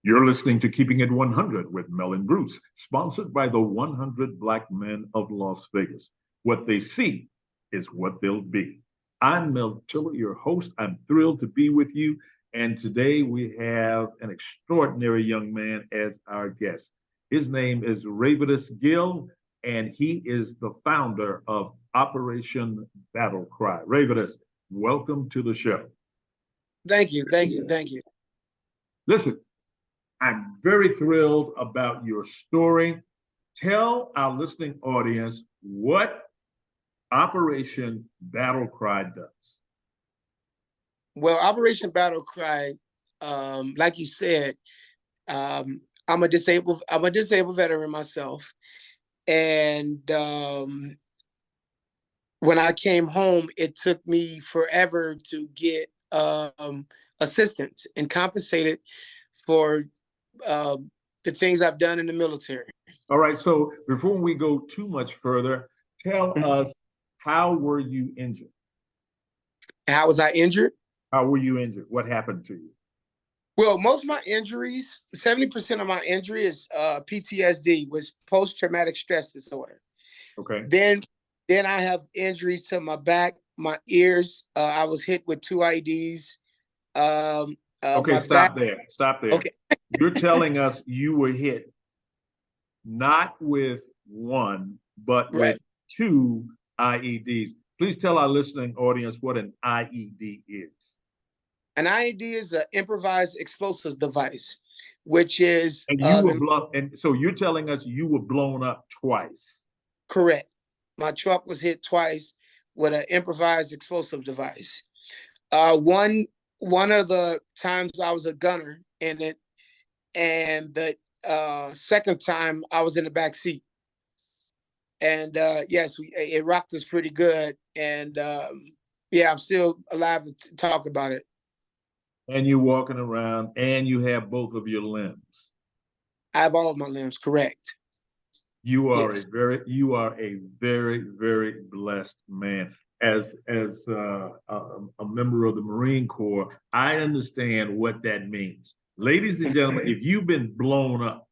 You're listening to Keeping It 100 with Mel and Bruce, sponsored by the 100 Black Men of Las Vegas. What they see is what they'll be. I'm Mel Tiller, your host. I'm thrilled to be with you. And today we have an extraordinary young man as our guest. His name is Raivadus Gill, and he is the founder of Operation Battle Cry. Raivadus, welcome to the show. Thank you. Listen, I'm very thrilled about your story. Tell our listening audience what Operation Battle Cry does. Well, Operation Battle Cry, like you said, I'm a disabled veteran myself, and when I came home, it took me forever to get assistance and compensated for the things I've done in the military. All right, so before we go too much further, tell us, how were you injured? How was I injured? How were you injured? What happened to you? Well, most of my injuries, 70% of my injury is PTSD, was post-traumatic stress disorder. Okay. Then I have injuries to my back, my ears. I was hit with 2 IEDs. Okay, stop there. Okay. You're telling us you were hit not with one, but with 2 IEDs. Please tell our listening audience what an IED is. An IED is an improvised explosive device, which is... And you were blown, and so you're telling us you were blown up twice. Correct. My truck was hit twice with an improvised explosive device. One of the times I was a gunner in it, and the second time I was in the back seat. And yes, it rocked us pretty good. And yeah, I'm still alive to talk about it. And you're walking around, and you have both of your limbs. I have all of my limbs, correct. You are a very, very blessed man. As a member of the Marine Corps, I understand what that means. Ladies and gentlemen, if you've been blown up,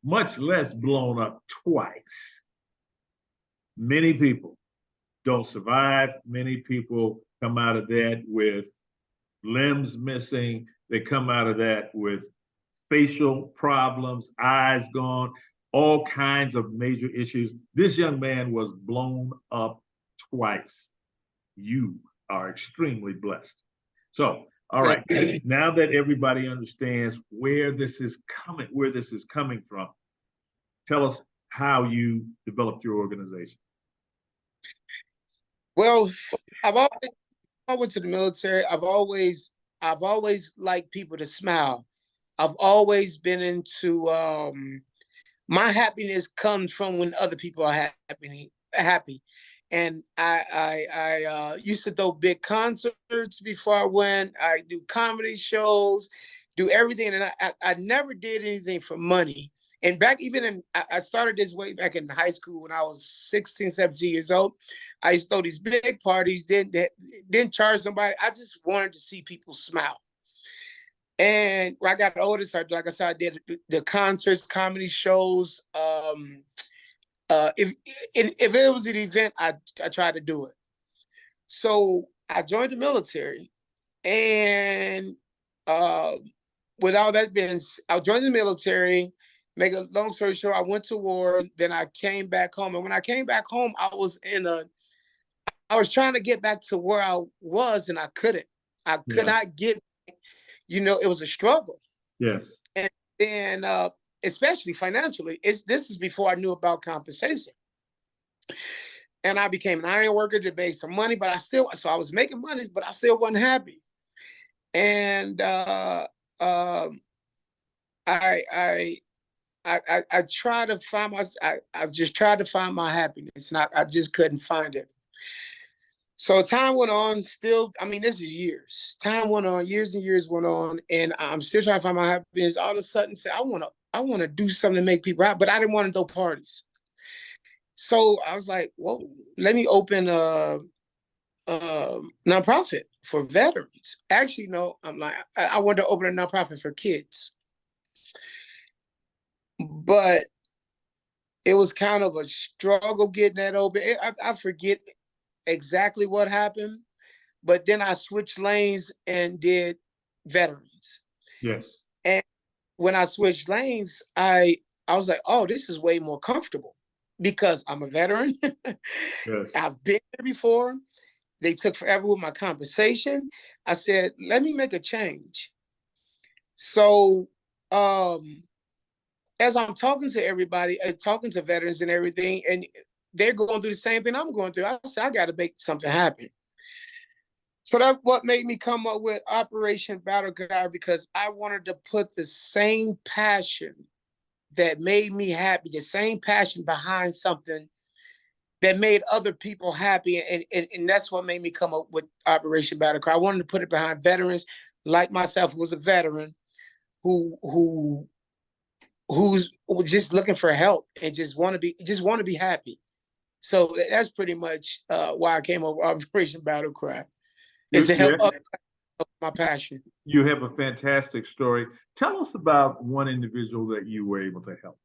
much less blown up twice, many people don't survive. Many people come out of that with limbs missing. They come out of that with facial problems, eyes gone, all kinds of major issues. This young man was blown up twice. You are extremely blessed. So, all right, now that everybody understands where this is coming from, tell us how you developed your organization. Well, I went to the military. I've always liked people to smile. I've always been into my happiness comes from when other people are happy. And I used to throw big concerts before I went. I do comedy shows, do everything. And I never did anything for money. And I started this way back in high school when I was 16, 17 years old. I used to throw these big parties, didn't charge somebody. I just wanted to see people smile. And when I got older, like I said, I did the concerts, comedy shows. If it was an event, I tried to do it. So I joined the military, and with all that being, I joined the military. Make a long story short, I went to war. Then I came back home, and when I came back home, I was trying to get back to where I was, and I couldn't. I could not get. It was a struggle. Yes. And then, especially financially, this is before I knew about compensation. And I became an iron worker to make some money, but I was making money, but I still wasn't happy. And I tried to find I just tried to find my happiness, and I just couldn't find it. So time went on. This is years. Time went on, years and years went on, and I'm still trying to find my happiness. All of a sudden, I want to do something to make people happy, but I didn't want to throw parties. So I was like, "Whoa, let me open a nonprofit for veterans." Actually, no, I wanted to open a nonprofit for kids. but it was kind of a struggle getting that open. I forget exactly what happened, but then I switched lanes and did veterans. Yes. And when I switched lanes, I was like, oh, this is way more comfortable because I'm a veteran. Yes. I've been there before. They took forever with my compensation. I said, let me make a change. So as I'm talking to everybody, talking to veterans and everything, and they're going through the same thing I'm going through, I said, I got to make something happen. So that's what made me come up with Operation Battle Cry, because I wanted to put the same passion that made me happy, the same passion behind something that made other people happy. And that's what made me come up with Operation Battle Cry. I wanted to put it behind veterans like myself, who was a veteran, who's just looking for help and just want to be happy. So that's pretty much why I came up with Operation Battle Cry, is You, to help you, others with my passion. you have a fantastic story. Tell us about one individual that you were able to help.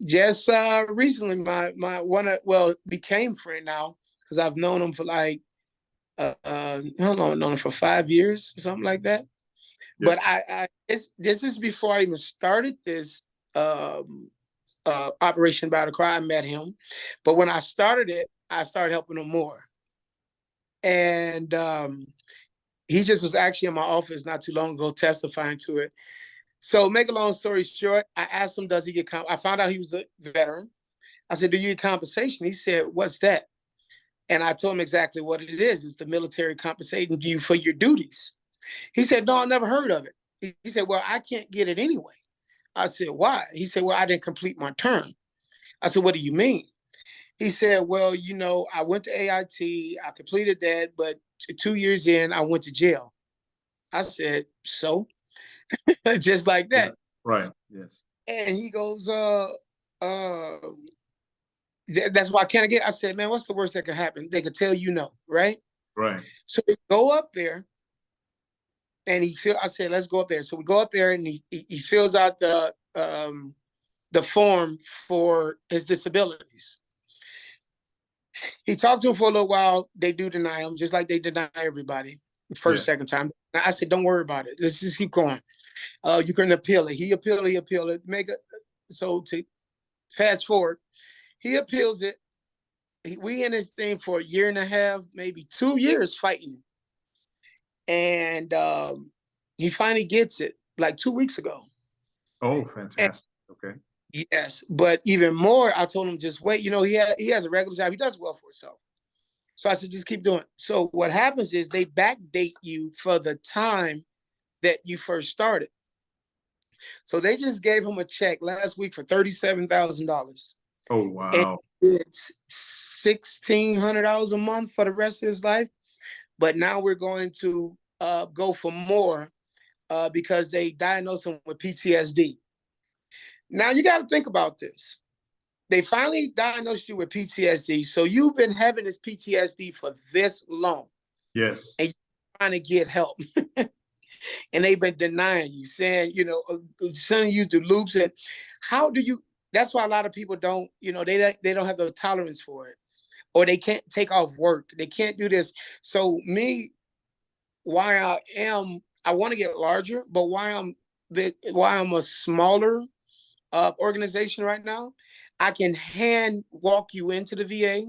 Just recently, my one became friend now, because I've known him for like I don't know, known him for 5 years or something like that. Yeah. But this is before I even started this Operation Battle Cry. I met him, but when I started it, I started helping him more. And he just was actually in my office not too long ago testifying to it. So make a long story short, I asked him, does he get I found out he was a veteran. I said, do you get compensation? He said, what's that? And I told him exactly what it is. It's the military compensating you for your duties. He said, no, I never heard of it. He said, well, I can't get it anyway. I said, why? He said, well, I didn't complete my term. I said, what do you mean? He said, well, I went to AIT, I completed that, but 2 years in, I went to jail. I said, so? Just like Yeah. that. Right. Yes. And he goes, that's why I can't get. I said, man, what's the worst that could happen? They could tell you no, right? Right. So we go up there, and I said, let's go up there. So we go up there, and he fills out the form for his disabilities. He talked to him for a little while. They do deny him, just like they deny everybody first, second time. I said, don't worry about it. Let's just keep going. You can appeal it. He appealed it. So to fast forward, he appeals it. We in this thing for a year and a half, maybe 2 years fighting. And he finally gets it like 2 weeks ago. Oh, fantastic. Okay. Yes, but even more, I told him just wait. He has a regular job. He does well for himself. So I said, just keep doing it. So what happens is they backdate you for the time that you first started. So they just gave him a check last week for $37,000. Oh, And wow. it's $1,600 a month for the rest of his life. But now we're going to go for more because they diagnosed him with PTSD. Now you got to think about this. They finally diagnosed you with PTSD. So you've been having this PTSD for this long. Yes. And you're trying to get help. And they've been denying you, saying, sending you through loops. And how do you, that's why a lot of people don't, they don't have the tolerance for it. Or they can't take off work. They can't do this. So why I want to get larger, but why I'm a smaller organization right now, I can hand walk you into the VA.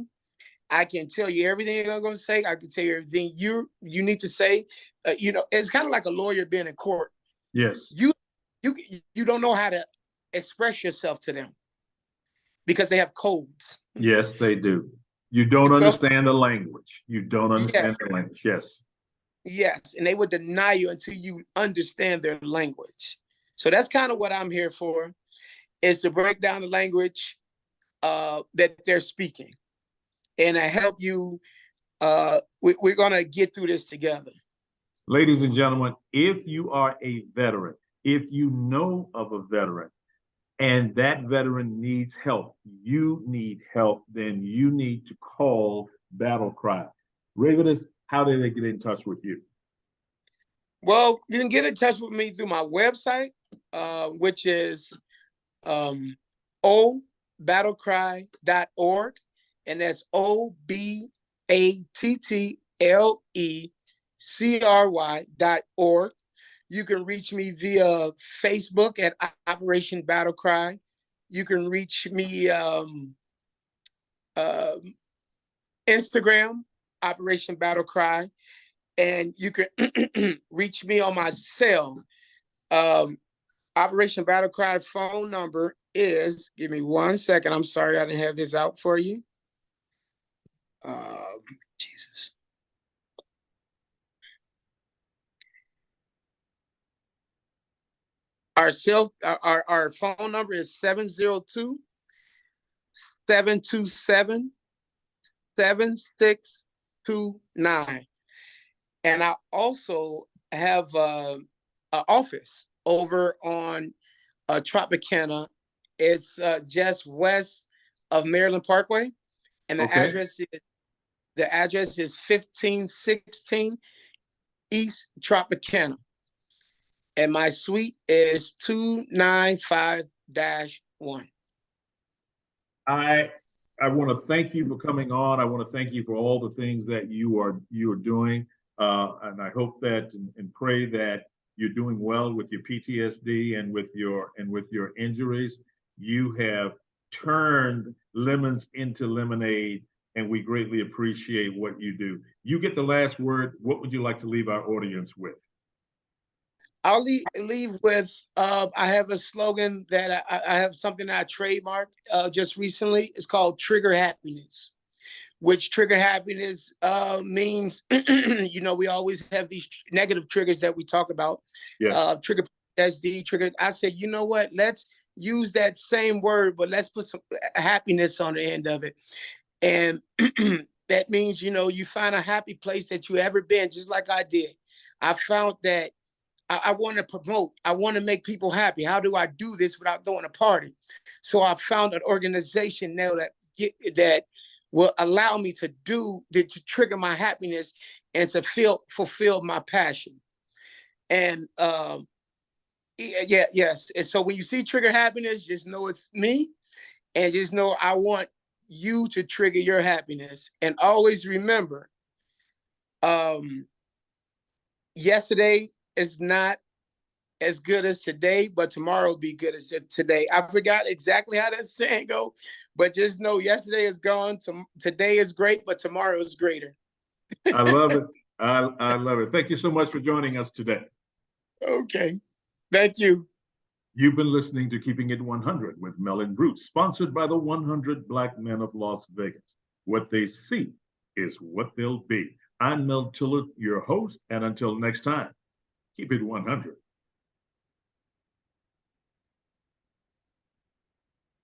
I can tell you everything I'm going to say. I can tell you everything you need to say. It's kind of like a lawyer being in court. Yes. You don't know how to express yourself to them because they have codes. Yes, they do. You don't understand the language. You don't understand the language. Yes. Yes, and they would deny you until you understand their language. So that's kind of what I'm here for, is to break down the language that they're speaking, and to help you. We're gonna get through this together. Ladies and gentlemen, if you are a veteran, if you know of a veteran, and that veteran needs help, you need help, then you need to call Battle Cry. Raivadus, how do they get in touch with you? Well, you can get in touch with me through my website, which is obattlecry.org, and that's OBATTLECRY.org. You can reach me via Facebook at Operation Battle Cry. You can reach me Instagram, Operation Battle Cry, and you can reach me on my cell. Operation Battle Cry phone number is, give me 1 second. I'm sorry I didn't have this out for you. Jesus. Our phone number is 702-727-7629. And I also have an office over on Tropicana. It's just west of Maryland Parkway, and the address is 1516 East Tropicana, and my suite is 295-1. I want to thank you for coming on. I want to thank you for all the things that you are doing, and I hope that and pray that you're doing well with your PTSD and with your injuries. You have turned lemons into lemonade, and we greatly appreciate what you do. You get the last word. What would you like to leave our audience with? I'll leave with, I have a slogan that I have something that I trademarked just recently. It's called Trigger Happiness, which trigger happiness means, we always have these negative triggers that we talk about. Yes. Trigger SD, trigger. I said, you know what? Let's use that same word, but let's put some happiness on the end of it. And that means, you find a happy place that you ever been, just like I did. I found that I want to promote. I want to make people happy. How do I do this without throwing a party? So I found an organization now that will allow me to trigger my happiness and to fulfill my passion. And yes. And so when you see Trigger Happiness, just know it's me, and just know I want you to trigger your happiness. And always remember, yesterday is not as good as today, but tomorrow will be good as today. I forgot exactly how that saying go, but just know yesterday is gone. Today is great, but tomorrow is greater. I love it. I love it. Thank you so much for joining us today. Okay. Thank you. You've been listening to Keeping It 100 with Mel and Bruce, sponsored by the 100 Black Men of Las Vegas. What they see is what they'll be. I'm Mel Tillett, your host, and until next time, keep it 100.